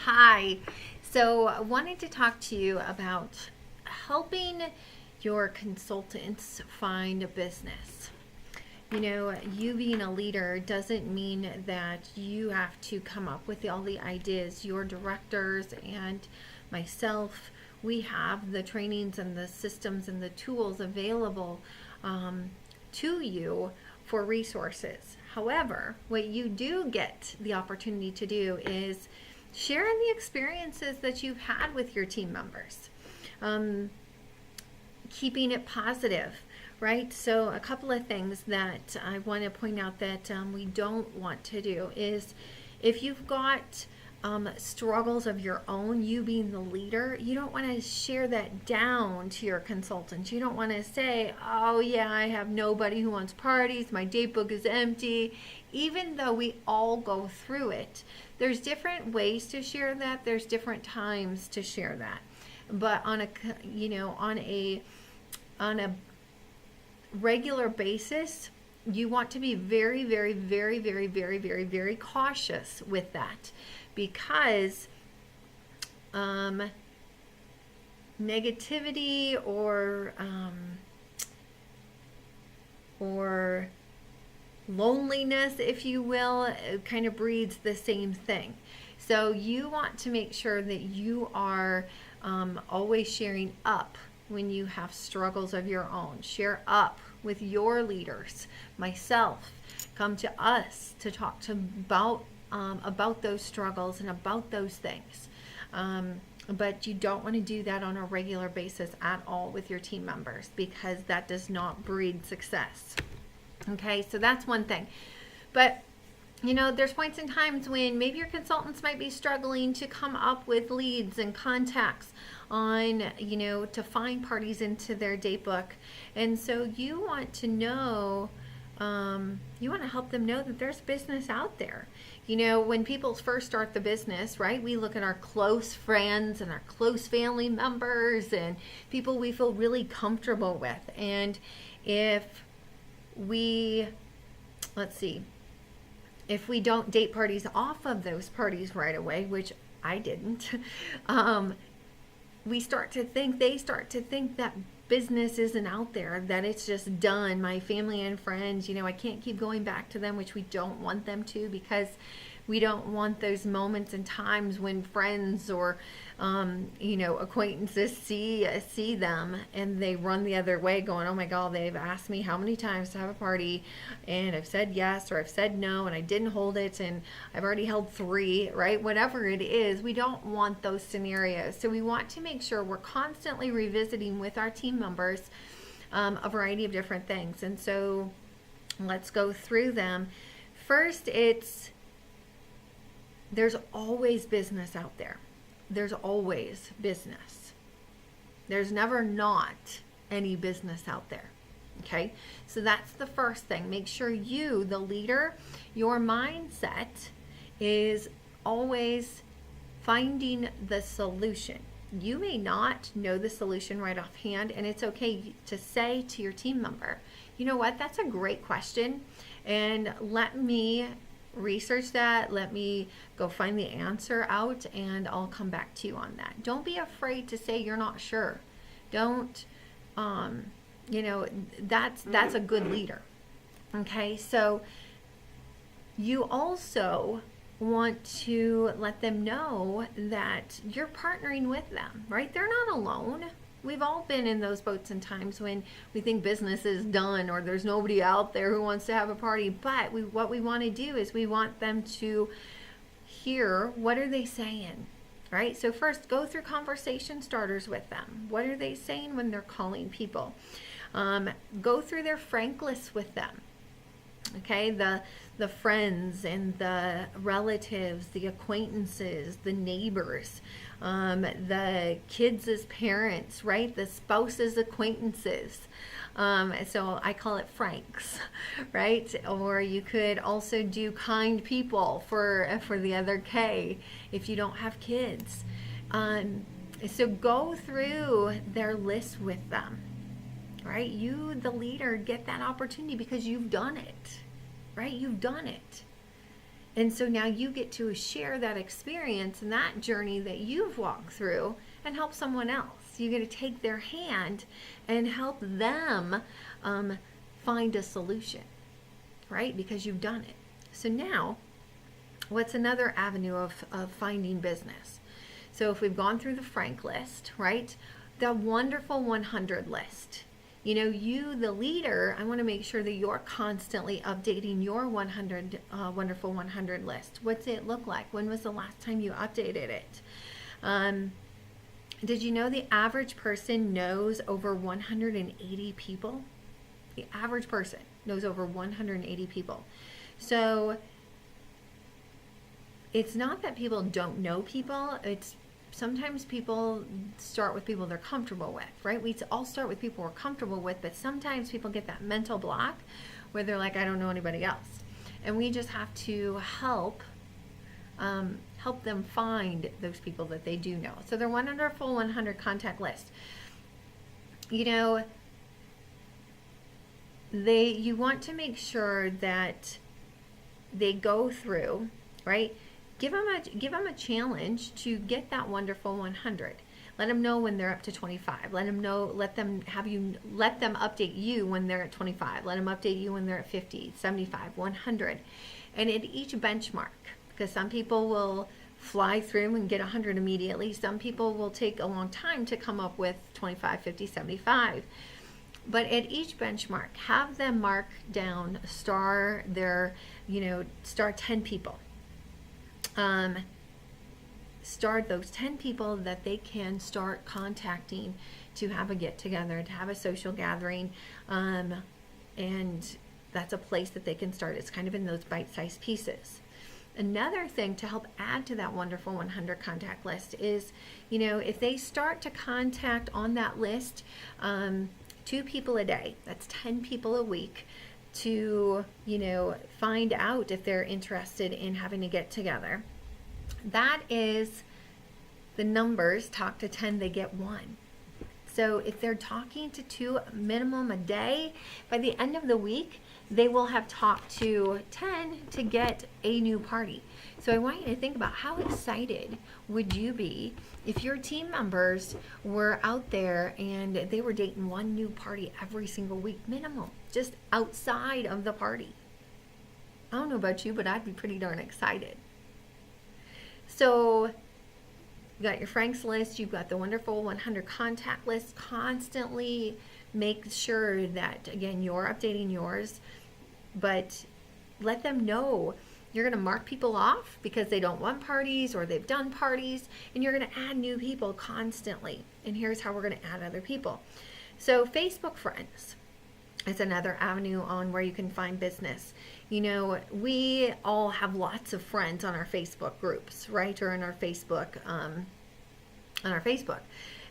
Hi. So, I wanted to talk to you about helping your consultants find a business. You being a leader doesn't mean that you have to come up with all the ideas. Your directors and myself, we have the trainings and the systems and the tools available to you for resources. However, what you do get the opportunity to do is share the experiences that you've had with your team members. Um, Keeping it positive, right? So, a couple of things that I want to point out that we don't want to do is if you've got struggles of your own, you being the leader, you don't want to share that down to your consultants. You don't want to say, oh, yeah, I have nobody who wants parties, my date book is empty. Even though we all go through it, there's different ways to share that, there's different times to share that. But on a regular basis, you want to be very, very, very, very, very, very, very cautious with that because negativity or loneliness, if you will, it kind of breeds the same thing. So you want to make sure that you are always sharing up when you have struggles of your own. Share up with your leaders, myself. Come to us to talk to about those struggles and about those things. But you don't want to do that on a regular basis at all with your team members because that does not breed success. Okay, so that's one thing. But there's points and times when maybe your consultants might be struggling to come up with leads and contacts on, to find parties into their date book. And so you want to know, you want to help them know that there's business out there. When people first start the business, right, we look at our close friends and our close family members and people we feel really comfortable with. And if we don't date parties off of those parties right away, which I didn't, they start to think that business isn't out there, that it's just done. My family and friends, I can't keep going back to them, which we don't want them to because we don't want those moments and times when friends or acquaintances see them and they run the other way going, oh my God, they've asked me how many times to have a party and I've said yes or I've said no and I didn't hold it and I've already held 3, right? Whatever it is, we don't want those scenarios. So we want to make sure we're constantly revisiting with our team members a variety of different things. And so let's go through them. First, there's always business out there. There's always business. There's never not any business out there. Okay? So that's the first thing. Make sure you, the leader, your mindset is always finding the solution. You may not know the solution right offhand, and it's okay to say to your team member, you know what, that's a great question, and let me research that, let me go find the answer out, and I'll come back to you on that. Don't be afraid to say you're not sure. Don't that's a good leader. Okay, so you also want to let them know that you're partnering with them, right? They're not alone. We've all been in those boats and times when we think business is done or there's nobody out there who wants to have a party. But what we want to do is we want them to hear, what are they saying, right? So first, go through conversation starters with them. What are they saying when they're calling people? Go through their frank list with them. Okay, the friends and the relatives, the acquaintances, the neighbors, the kids' parents, right? The spouse's acquaintances. So I call it franks, right? Or you could also do kind people for the other K if you don't have kids. So go through their list with them. Right? You, the leader, get that opportunity because you've done it. Right? You've done it. And so now you get to share that experience and that journey that you've walked through and help someone else. You get to take their hand and help them find a solution, right? Because you've done it. So now, what's another avenue of finding business? So if we've gone through the Frank list, right? The wonderful 100 list. You know, you, the leader, I want to make sure that you're constantly updating your wonderful 100 list. What's it look like? When was the last time you updated it? Did you know the average person knows over 180 people? The average person knows over 180 people. So it's not that people don't know people. It's sometimes people start with people they're comfortable with, right? We all start with people we're comfortable with, but sometimes people get that mental block where they're like, I don't know anybody else. And we just have to help them find those people that they do know. So they're wonderful 100 contact list. You know, you want to make sure that they go through, right? Give them a challenge to get that wonderful 100. Let them know when they're up to 25. Let them update you when they're at 25. Let them update you when they're at 50, 75, 100. And at each benchmark, because some people will fly through and get 100 immediately. Some people will take a long time to come up with 25, 50, 75. But at each benchmark, have them mark down, star 10 people. Start those 10 people that they can start contacting to have a get together, to have a social gathering, and that's a place that they can start. It's kind of in those bite-sized pieces. Another thing to help add to that wonderful 100 contact list is, if they start to contact on that list 2 people a day, that's 10 people a week, to find out if they're interested in having a get together. That is the numbers. Talk to 10, they get 1. So if they're talking to 2 minimum a day, by the end of the week they will have talked to 10 to get a new party. So I want you to think about how excited would you be if your team members were out there and they were dating 1 new party every single week minimum, just outside of the party. I don't know about you, but I'd be pretty darn excited. So you got your Frank's list, you've got the wonderful 100 contact list. Constantly make sure that, again, you're updating yours, but let them know. You're going to mark people off because they don't want parties or they've done parties, and you're going to add new people constantly. And here's how we're going to add other people. So Facebook friends is another avenue on where you can find business. We all have lots of friends on our Facebook groups, right? Or in our Facebook,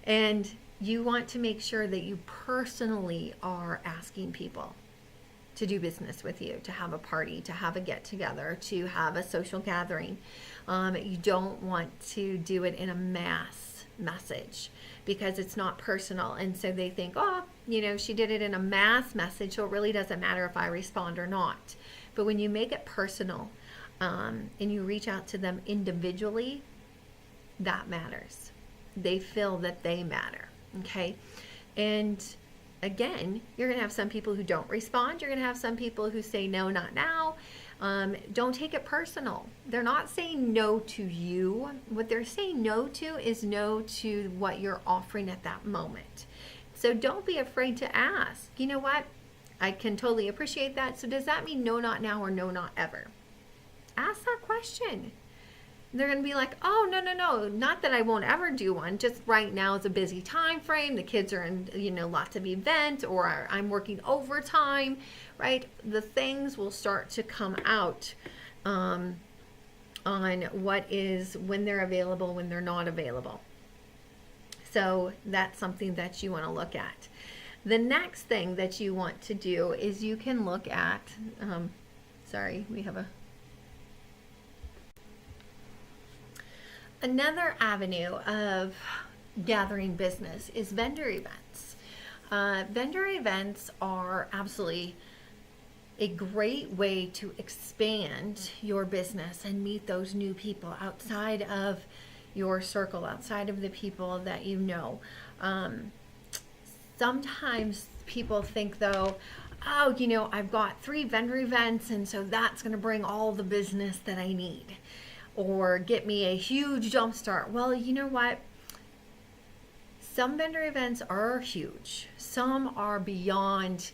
and you want to make sure that you personally are asking people to do business with you, to have a party, to have a get together, to have a social gathering. You don't want to do it in a mass message because it's not personal. And so they think, she did it in a mass message, so it really doesn't matter if I respond or not. But when you make it personal and you reach out to them individually, that matters. They feel that they matter, okay? And again, you're going to have some people who don't respond. You're going to have some people who say, no, not now. Don't take it personal. They're not saying no to you. What they're saying no to is no to what you're offering at that moment. So don't be afraid to ask. You know what? I can totally appreciate that. So does that mean no, not now, or no, not ever? Ask that question. They're going to be like, oh, no, not that I won't ever do one. Just right now is a busy time frame. The kids are in, lots of events, or I'm working overtime, right? The things will start to come out on when they're available, when they're not available. So that's something that you want to look at. The next thing that you want to do is you can look at, another avenue of gathering business is vendor events. Vendor events are absolutely a great way to expand your business and meet those new people outside of your circle, outside of the people that you know. Sometimes people think though, oh, I've got 3 vendor events, and so that's going to bring all the business that I need or get me a huge jump start. Well, you know what? Some vendor events are huge. Some are beyond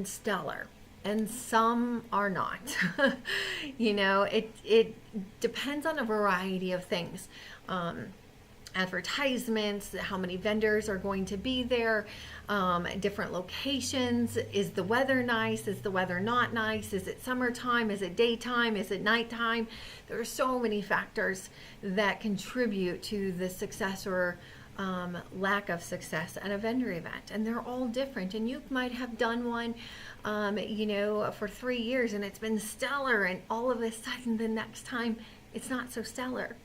stellar, and some are not. It depends on a variety of things. Advertisements, how many vendors are going to be there, different locations. Is the weather nice? Is the weather not nice? Is it summertime? Is it daytime? Is it nighttime? There are so many factors that contribute to the success or lack of success at a vendor event, and they're all different. And you might have done one for 3 years and it's been stellar, and all of a sudden the next time it's not so stellar.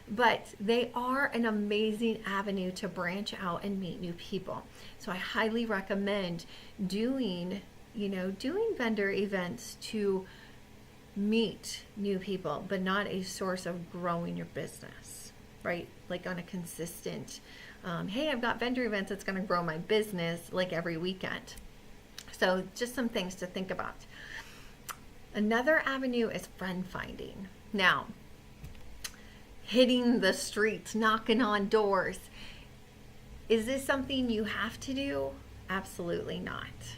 But they are an amazing avenue to branch out and meet new people. So I highly recommend doing vendor events to meet new people, but not a source of growing your business, right? Like on a consistent, hey, I've got vendor events that's going to grow my business like every weekend. So just some things to think about. Another avenue is friend finding. Now, hitting the streets, knocking on doors. Is this something you have to do? Absolutely not.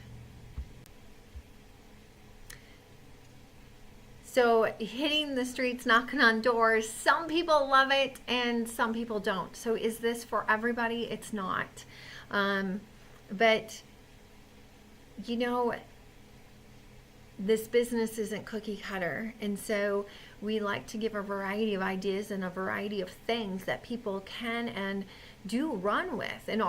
So hitting the streets, knocking on doors, some people love it and some people don't. So is this for everybody? It's not. But this business isn't cookie cutter, and so we like to give a variety of ideas and a variety of things that people can and do run with. And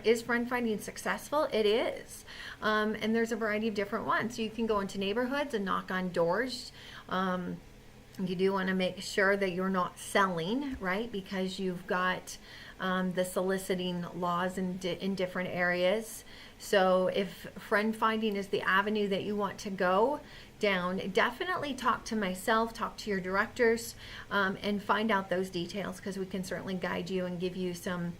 is friend finding successful? It is. And there's a variety of different ones. You can go into neighborhoods and knock on doors. You do want to make sure that you're not selling, right? Because you've got the soliciting laws in different areas. So if friend finding is the avenue that you want to go down, definitely talk to myself, talk to your directors, and find out those details, because we can certainly guide you and give you some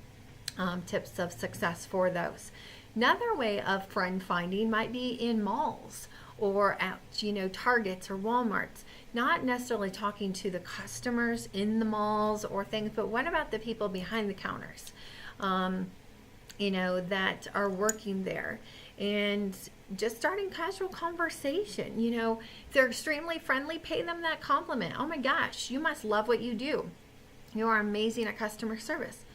tips of success for those. Another way of friend finding might be in malls or at Targets or Walmarts. Not necessarily talking to the customers in the malls or things, but what about the people behind the counters? That are working there, and just starting casual conversation. If they're extremely friendly, pay them that compliment. Oh my gosh, you must love what you do. You are amazing at customer service.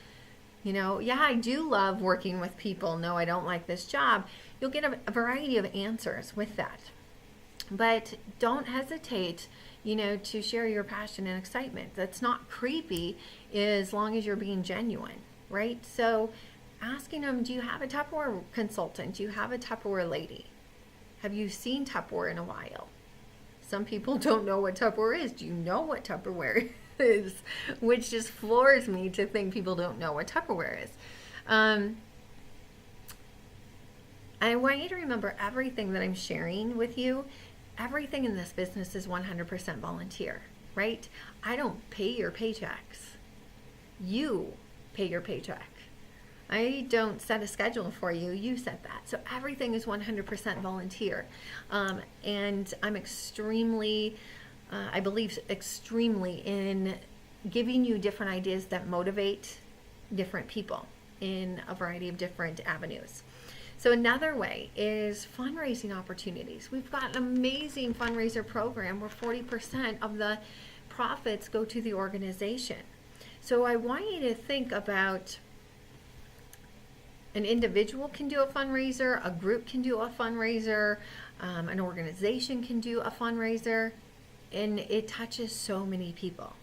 Yeah, I do love working with people. No, I don't like this job. You'll get a variety of answers with that. But don't hesitate, to share your passion and excitement. That's not creepy as long as you're being genuine, right? So asking them, do you have a Tupperware consultant? Do you have a Tupperware lady? Have you seen Tupperware in a while? Some people don't know what Tupperware is. Do you know what Tupperware is? Which just floors me to think people don't know what Tupperware is. I want you to remember everything that I'm sharing with you. Everything in this business is 100% volunteer, right? I don't pay your paychecks. You pay your paycheck. I don't set a schedule for you. You set that. So everything is 100% volunteer. And I'm extremely, I believe extremely in giving you different ideas that motivate different people in a variety of different avenues. So another way is fundraising opportunities. We've got an amazing fundraiser program where 40% of the profits go to the organization. So I want you to think about an individual can do a fundraiser, a group can do a fundraiser, an organization can do a fundraiser, and it touches so many people.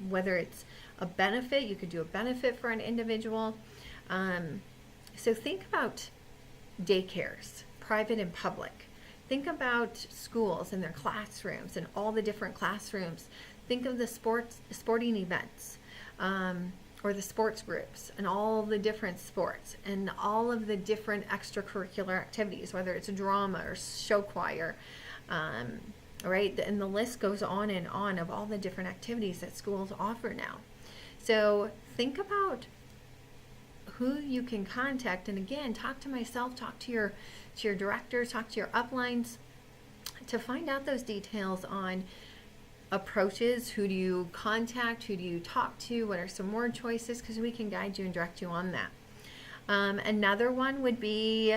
Whether it's a benefit, you could do a benefit for an individual. So think about daycares, private and public. Think about schools and their classrooms and all the different classrooms. Think of the sporting events. or the sports groups and all the different sports and all of the different extracurricular activities, whether it's a drama or show choir, right? And the list goes on and on of all the different activities that schools offer now. So think about who you can contact, and again, talk to myself, talk to your director, talk to your uplines to find out those details on approaches. Who do you contact? Who do you talk to? What are some word choices? Because we can guide you and direct you on that. Another one would be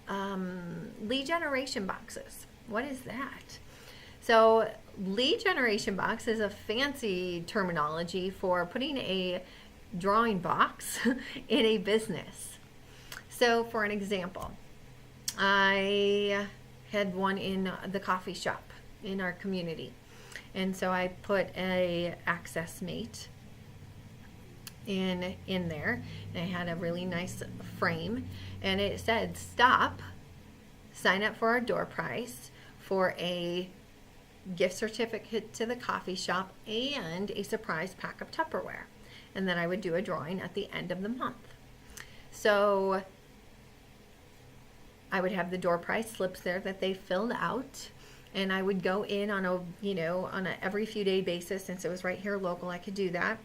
lead generation boxes. What is that? So lead generation box is a fancy terminology for putting a drawing box in a business. So for an example, I had one in the coffee shop in our community, and so I put a access mate in there, and I had a really nice frame, and it said, stop, sign up for our door prize for a gift certificate to the coffee shop and a surprise pack of Tupperware. And then I would do a drawing at the end of the month. So I would have the door prize slips there that they filled out, and I would go in on a every few day basis. Since it was right here local, I could do that.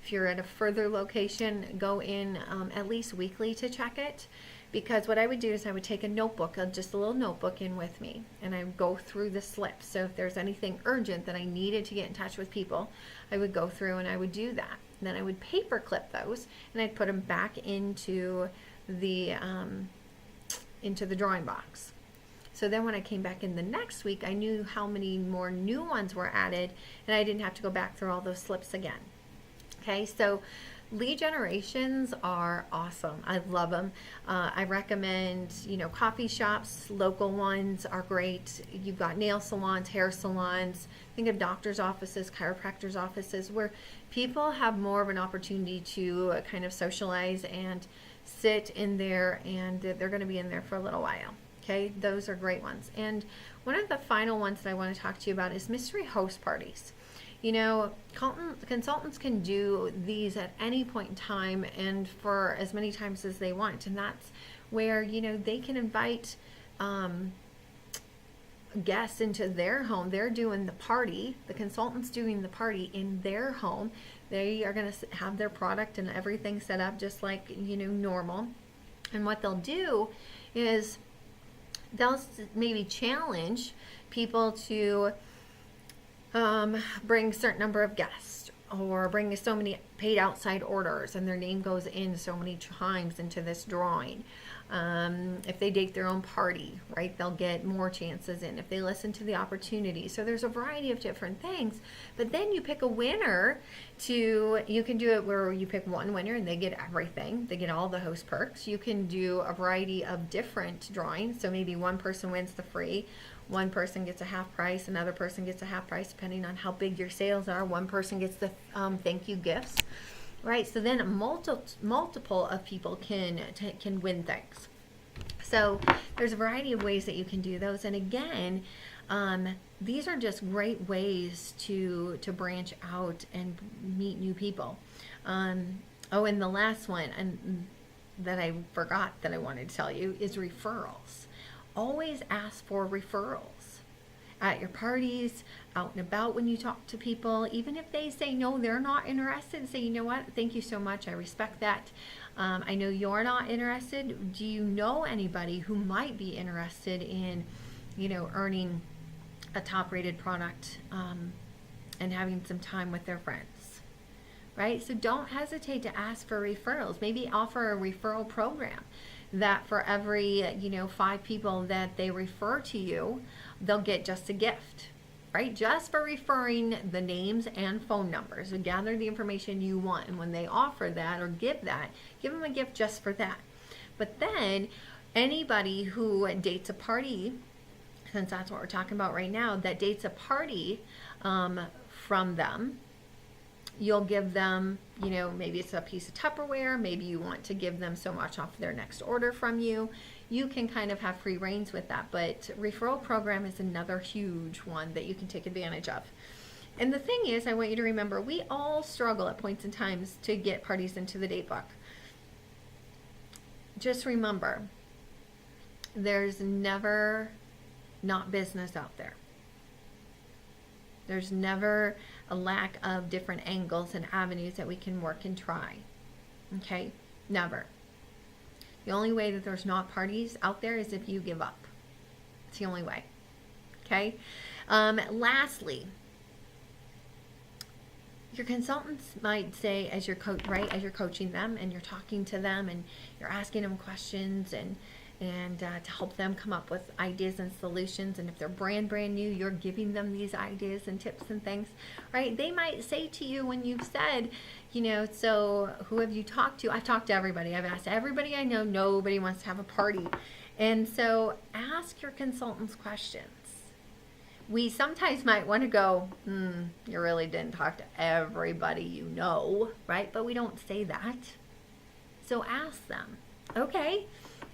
If you're at a further location, go in at least weekly to check it, because what I would do is I would take a notebook, just a little notebook in with me, and I would go through the slips. So if there's anything urgent that I needed to get in touch with people, I would go through and I would do that. And then I would paper clip those, and I'd put them back into the drawing box. So then when I came back in the next week, I knew how many more new ones were added, and I didn't have to go back through all those slips again. Okay, so lead generations are awesome. I love them. I recommend, coffee shops, local ones are great. You've got nail salons, hair salons. Think of doctor's offices, chiropractor's offices, where people have more of an opportunity to kind of socialize and sit in there, and they're going to be in there for a little while. Okay, those are great ones. And one of the final ones that I want to talk to you about is mystery host parties. Consultants can do these at any point in time and for as many times as they want. And that's where, they can invite guests into their home. They're doing the party. The consultant's doing the party in their home. They are going to have their product and everything set up just like, normal. And what they'll do is they'll maybe challenge people to bring a certain number of guests, or bring so many paid outside orders, and their name goes in so many times into this drawing. If they date their own party, right, they'll get more chances in. If they listen to the opportunity. So there's a variety of different things. But then you pick a winner you can do it where you pick one winner and they get everything. They get all the host perks. You can do a variety of different drawings. So maybe one person wins the free, one person gets a half price, another person gets a half price, depending on how big your sales are. One person gets the thank you gifts. Right, so then multiple of people can win things. So there's a variety of ways that you can do those. And again, these are just great ways to branch out and meet new people. And the last one, and that I forgot that I wanted to tell you, is referrals. Always ask for referrals. At your parties, out and about when you talk to people, even if they say no, they're not interested, say, you know what, thank you so much, I respect that. I know you're not interested. Do you know anybody who might be interested in, earning a top-rated product and having some time with their friends, right? So don't hesitate to ask for referrals. Maybe offer a referral program that for every 5 people that they refer to you, they'll get just a gift, right? Just for referring the names and phone numbers. So gather the information you want, and when they offer that or give them a gift just for that. But then anybody who dates a party, since that's what we're talking about right now, that dates a party from them, you'll give them, maybe it's a piece of Tupperware, maybe you want to give them so much off their next order from you. You can kind of have free reins with that, but referral program is another huge one that you can take advantage of. And the thing is, I want you to remember, we all struggle at points in times to get parties into the date book. Just remember, there's never not business out there. There's never a lack of different angles and avenues that we can work and try. Okay? Never. The only way that there's not parties out there is if you give up. It's the only way. Okay? Lastly, your consultants might say, as you're as you're coaching them and you're talking to them and you're asking them questions and to help them come up with ideas and solutions, and if they're brand new, you're giving them these ideas and tips and things, right? They might say to you when you've said, so who have you talked to? I've talked to everybody. I've asked everybody I know. Nobody wants to have a party. And so ask your consultants questions. We sometimes might want to go, you really didn't talk to everybody you know, right? But we don't say that. So ask them, okay?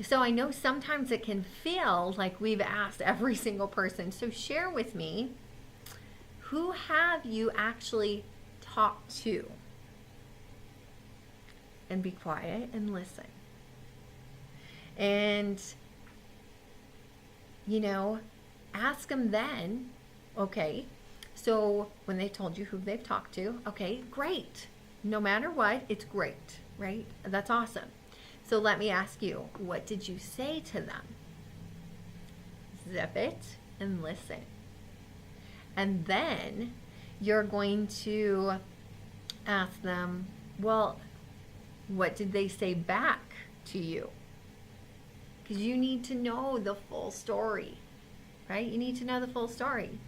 So I know sometimes it can feel like we've asked every single person. So share with me, who have you actually talked to? And be quiet and listen. And, ask them then, okay, so when they told you who they've talked to, okay, great. No matter what, it's great, right? That's awesome. So let me ask you, what did you say to them? Zip it and listen. And then you're going to ask them, well, what did they say back to you? Because you need to know the full story, right? You need to know the full story.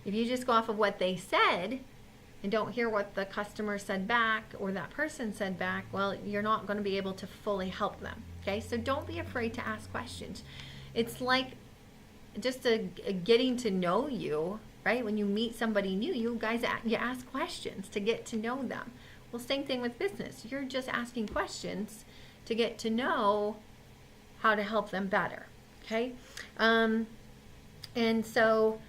If you just go off of what they said and don't hear what the customer said back or that person said back, well, you're not going to be able to fully help them. Okay, so don't be afraid to ask questions. It's like just a getting to know you, right? When you meet somebody new, you ask questions to get to know them. Well, same thing with business. You're just asking questions to get to know how to help them better. Okay, and so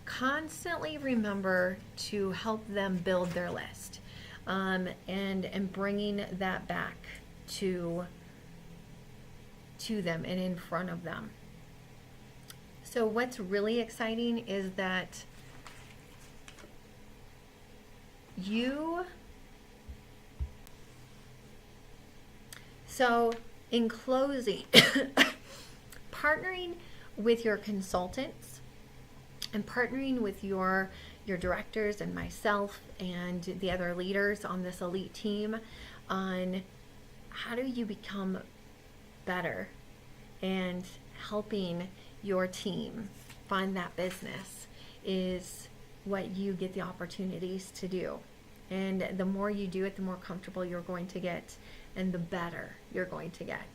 constantly remember to help them build their list, and bringing that back to them and in front of them. So what's really exciting is that so in closing, partnering with your consultants and partnering with your directors and myself and the other leaders on this elite team on how do you become better and helping your team find that business is what you get the opportunities to do. And the more you do it, the more comfortable you're going to get and the better you're going to get.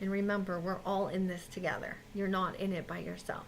And remember, we're all in this together. You're not in it by yourself.